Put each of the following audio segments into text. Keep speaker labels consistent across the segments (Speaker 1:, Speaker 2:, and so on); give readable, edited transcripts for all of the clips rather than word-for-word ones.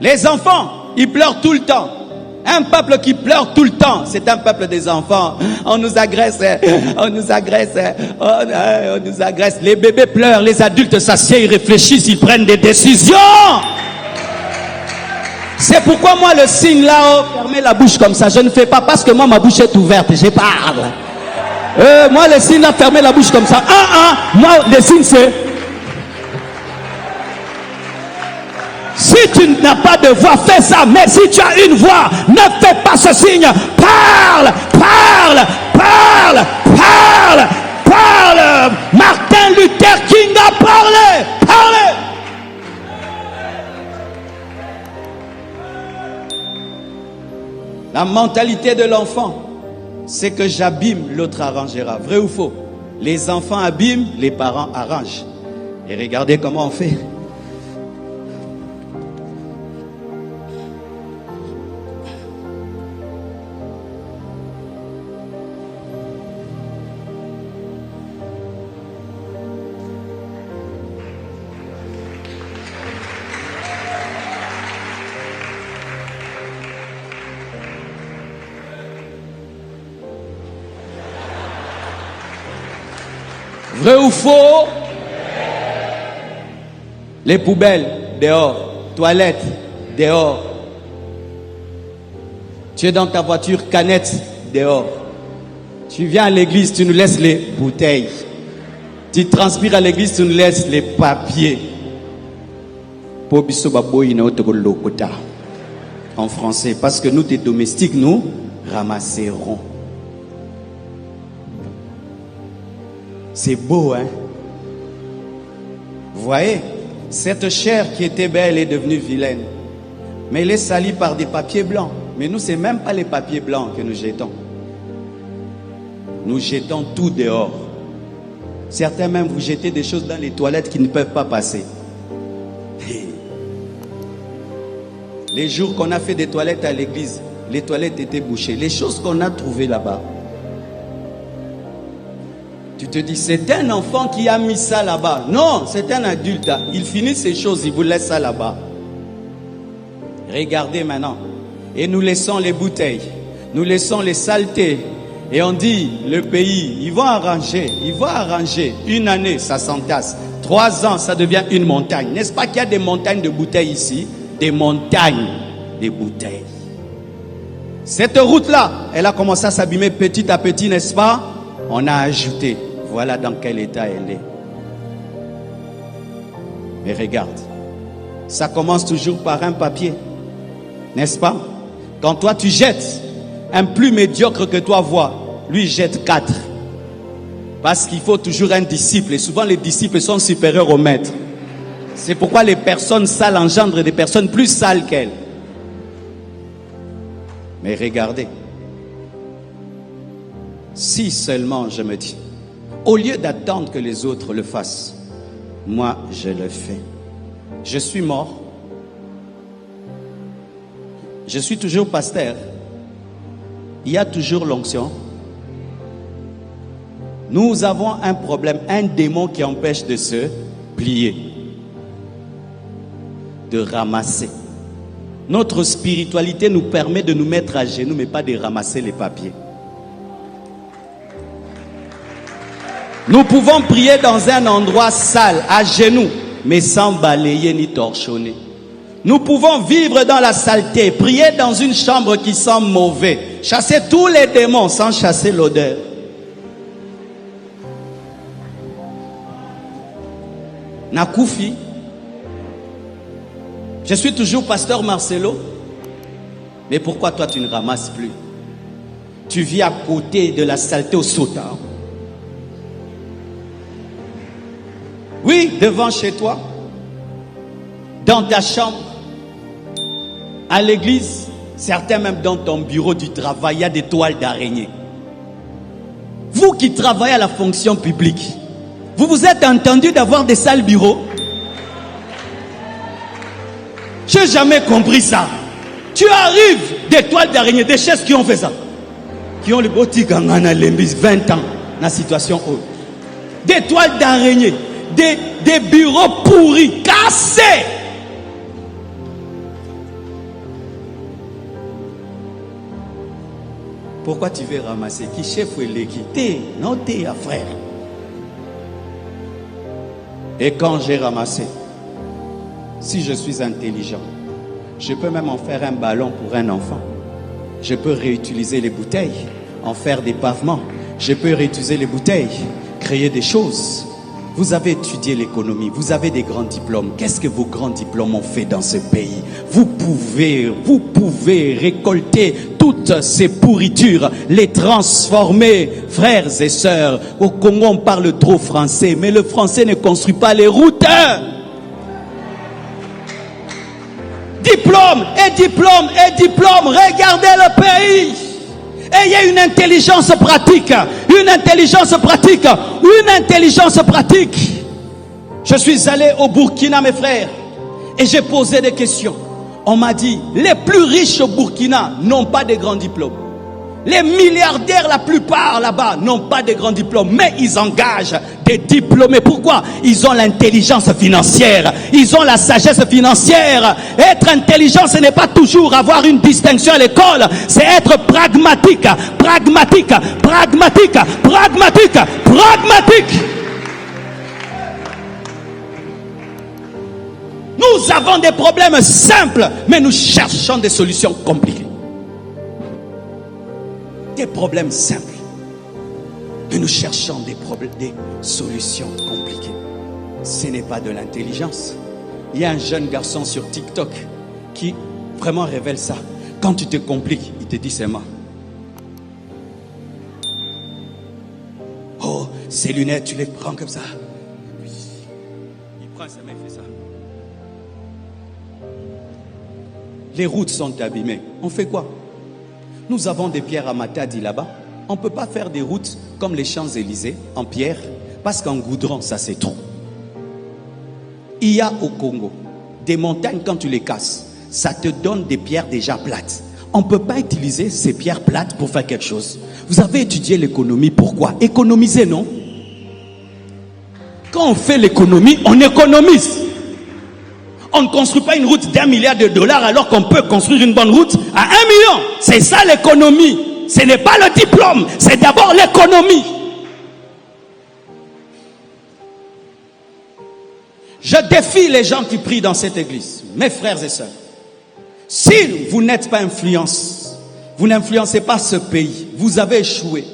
Speaker 1: Les enfants, ils pleurent tout le temps. Un peuple qui pleure tout le temps, c'est un peuple des enfants. On nous agresse, on nous agresse, on nous agresse. Les bébés pleurent, les adultes s'assiedent, ils réfléchissent, ils prennent des décisions. C'est pourquoi moi le signe là-haut, fermez la bouche comme ça, je ne fais pas parce que moi ma bouche est ouverte, je parle. Moi le signe là, fermez la bouche comme ça. Moi le signe c'est... Si tu n'as pas de voix, fais ça. Mais si tu as une voix, ne fais pas ce signe. Parle, parle, parle, parle, parle. Martin Luther King a parlé. Parlez. La mentalité de l'enfant, c'est que j'abîme, l'autre arrangera. Vrai ou faux? Les enfants abîment, les parents arrangent. Et regardez comment on fait. Vrai ou faux? Les poubelles, dehors. Toilettes, dehors. Tu es dans ta voiture, canette, dehors. Tu viens à l'église, tu nous laisses les bouteilles. Tu transpires à l'église, tu nous laisses les papiers. En français, parce que nous, tes domestiques, nous ramasserons. C'est beau, hein? Vous voyez, cette chair qui était belle est devenue vilaine. Mais elle est salie par des papiers blancs. Mais nous, ce n'est même pas les papiers blancs que nous jetons. Nous jetons tout dehors. Certains même, vous jetez des choses dans les toilettes qui ne peuvent pas passer. Les jours qu'on a fait des toilettes à l'église, les toilettes étaient bouchées. Les choses qu'on a trouvées là-bas. Tu te dis, c'est un enfant qui a mis ça là-bas. Non, c'est un adulte. Il finit ses choses, il vous laisse ça là-bas. Regardez maintenant. Et nous laissons les bouteilles. Nous laissons les saletés. Et on dit, le pays, ils vont arranger. Ils vont arranger. Une année, ça s'entasse. 3 ans, ça devient une montagne. N'est-ce pas qu'il y a des montagnes de bouteilles ici? Des montagnes de bouteilles. Cette route-là, elle a commencé à s'abîmer petit à petit, n'est-ce pas? On a ajouté. Voilà dans quel état elle est. Mais regarde, ça commence toujours par un papier, n'est-ce pas? Quand toi tu jettes, un plus médiocre que toi voit, lui jette 4. Parce qu'il faut toujours un disciple. Et souvent les disciples sont supérieurs au maître. C'est pourquoi les personnes sales engendrent des personnes plus sales qu'elles. Mais regardez, si seulement je me dis, au lieu d'attendre que les autres le fassent, moi je le fais. Je suis mort. Je suis toujours pasteur. Il y a toujours l'onction. Nous avons un problème, un démon qui empêche de se plier, de ramasser. Notre spiritualité nous permet de nous mettre à genoux, mais pas de ramasser les papiers. Nous pouvons prier dans un endroit sale, à genoux, mais sans balayer ni torchonner. Nous pouvons vivre dans la saleté, prier dans une chambre qui sent mauvais, chasser tous les démons sans chasser l'odeur. Nakoufi, je suis toujours pasteur Marcelo, mais pourquoi toi tu ne ramasses plus? Tu vis à côté de la saleté au Sota. Oui, devant chez toi, dans ta chambre, à l'église, certains même dans ton bureau du travail, il y a des toiles d'araignée. Vous qui travaillez à la fonction publique, vous vous êtes entendu d'avoir des sales bureaux? Je n'ai jamais compris ça. Tu arrives, des toiles d'araignée, des chaises qui ont fait ça, qui ont le botique en 20 ans, dans la situation haute. Des toiles d'araignée. Des bureaux pourris, cassés. Pourquoi tu veux ramasser? Qui chef ou qui? T'es, non t'es, frère. Et quand j'ai ramassé, si je suis intelligent, je peux même en faire un ballon pour un enfant. Je peux réutiliser les bouteilles, en faire des pavements. Je peux réutiliser les bouteilles, créer des choses. Vous avez étudié l'économie, vous avez des grands diplômes. Qu'est-ce que vos grands diplômes ont fait dans ce pays? Vous pouvez récolter toutes ces pourritures, les transformer. Frères et sœurs, au Congo on parle trop français, mais le français ne construit pas les routes. Diplôme et diplôme et diplôme, regardez le pays. Ayez une intelligence pratique, une intelligence pratique, une intelligence pratique. Je suis allé au Burkina, mes frères, et j'ai posé des questions. On m'a dit, les plus riches au Burkina n'ont pas de grands diplômes. Les milliardaires, la plupart là-bas, n'ont pas de grands diplômes, mais ils engagent des diplômés. Pourquoi? Ils ont l'intelligence financière, ils ont la sagesse financière. Être intelligent, ce n'est pas toujours avoir une distinction à l'école, c'est être pragmatique, pragmatique, pragmatique, pragmatique, pragmatique. Nous avons des problèmes simples, mais nous cherchons des solutions compliquées. Des problèmes simples, mais nous cherchons des solutions compliquées. Ce n'est pas de l'intelligence. Il y a un jeune garçon sur TikTok qui vraiment révèle ça. Quand tu te compliques, il te dit c'est moi. Oh, ces lunettes, tu les prends comme ça. Il prend sa main, il fait ça. Les routes sont abîmées. On fait quoi? Nous avons des pierres à Matadi là-bas. On ne peut pas faire des routes comme les Champs-Élysées en pierre, parce qu'en goudron, ça c'est trop. Il y a au Congo des montagnes, quand tu les casses, ça te donne des pierres déjà plates. On ne peut pas utiliser ces pierres plates pour faire quelque chose. Vous avez étudié l'économie, pourquoi? Économiser, non? Quand on fait l'économie, on économise. On ne construit pas une route d'1 milliard de dollars alors qu'on peut construire une bonne route à 1 million. C'est ça l'économie. Ce n'est pas le diplôme, c'est d'abord l'économie. Je défie les gens qui prient dans cette église, mes frères et sœurs. Si vous n'êtes pas influence, vous n'influencez pas ce pays, vous avez échoué.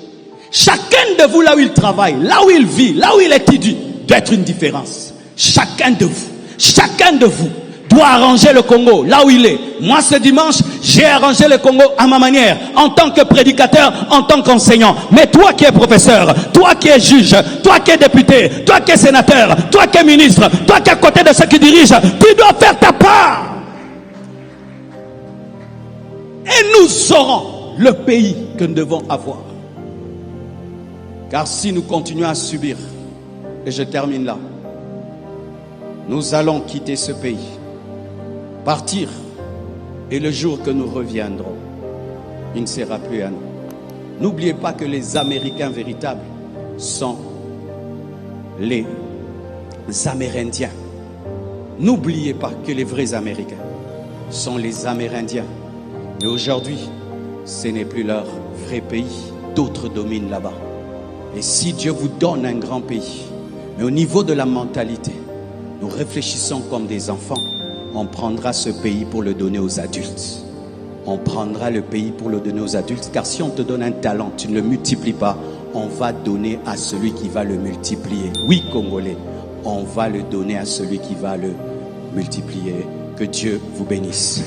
Speaker 1: Chacun de vous, là où il travaille, là où il vit, là où il étudie, doit être une différence. Chacun de vous doit arranger le Congo là où il est. Moi, ce dimanche, j'ai arrangé le Congo à ma manière, en tant que prédicateur, en tant qu'enseignant. Mais toi qui es professeur, toi qui es juge, toi qui es député, toi qui es sénateur, toi qui es ministre, toi qui es à côté de ceux qui dirigent, tu dois faire ta part. Et nous aurons le pays que nous devons avoir. Car si nous continuons à subir, et je termine là, nous allons quitter ce pays, partir, et le jour que nous reviendrons, il ne sera plus à nous. N'oubliez pas que les Américains véritables sont les Amérindiens. N'oubliez pas que les vrais Américains sont les Amérindiens. Mais aujourd'hui, ce n'est plus leur vrai pays. D'autres dominent là-bas. Et si Dieu vous donne un grand pays, mais au niveau de la mentalité, nous réfléchissons comme des enfants, on prendra ce pays pour le donner aux adultes. On prendra le pays pour le donner aux adultes. Car si on te donne un talent, tu ne le multiplies pas, on va donner à celui qui va le multiplier. Oui, Congolais, on va le donner à celui qui va le multiplier. Que Dieu vous bénisse.